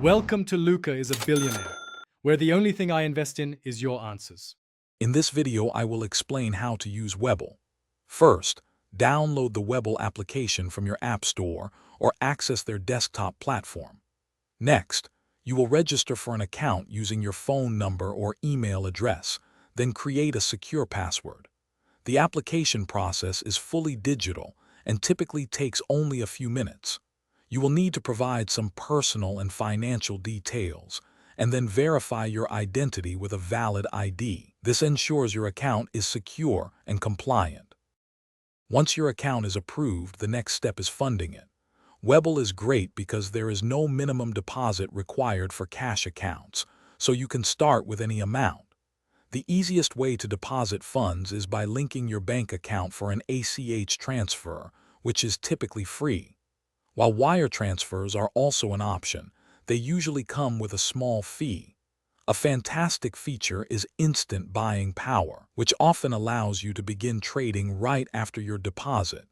Welcome to Luca is a Billionaire, where the only thing I invest in is your answers. In this video, I will explain how to use Webull. First, download the Webull application from your App Store or access their desktop platform. Next, you will register for an account using your phone number or email address, then create a secure password. The application process is fully digital and typically takes only a few minutes. You will need to provide some personal and financial details, and then verify your identity with a valid ID. This ensures your account is secure and compliant. Once your account is approved, the next step is funding it. Webull is great because there is no minimum deposit required for cash accounts, so you can start with any amount. The easiest way to deposit funds is by linking your bank account for an ACH transfer, which is typically free. While wire transfers are also an option, they usually come with a small fee. A fantastic feature is instant buying power, which often allows you to begin trading right after your deposit,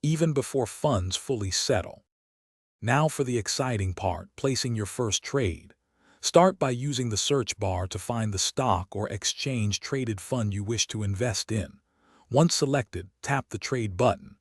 even before funds fully settle. Now for the exciting part, placing your first trade. Start by using the search bar to find the stock or exchange-traded fund you wish to invest in. Once selected, tap the Trade button.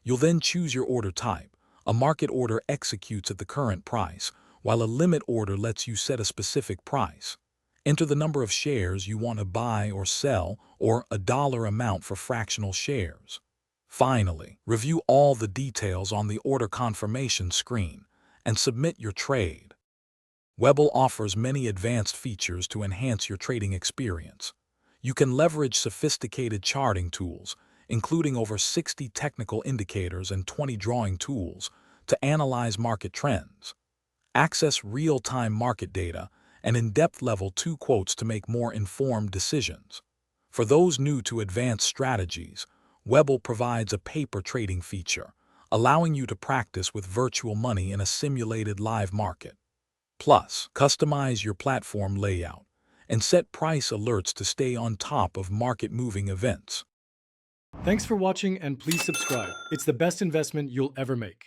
You'll then choose your order type. A market order executes at the current price, while a limit order lets you set a specific price. Enter the number of shares you want to buy or sell, or a dollar amount for fractional shares. Finally, review all the details on the order confirmation screen and submit your trade. Webull offers many advanced features to enhance your trading experience. You can leverage sophisticated charting tools, including over 60 technical indicators and 20 drawing tools, to analyze market trends. Access real-time market data and in-depth level 2 quotes to make more informed decisions. For those new to advanced strategies, Webull provides a paper trading feature, allowing you to practice with virtual money in a simulated live market. Plus, customize your platform layout and set price alerts to stay on top of market-moving events. Thanks for watching and please subscribe. It's the best investment you'll ever make.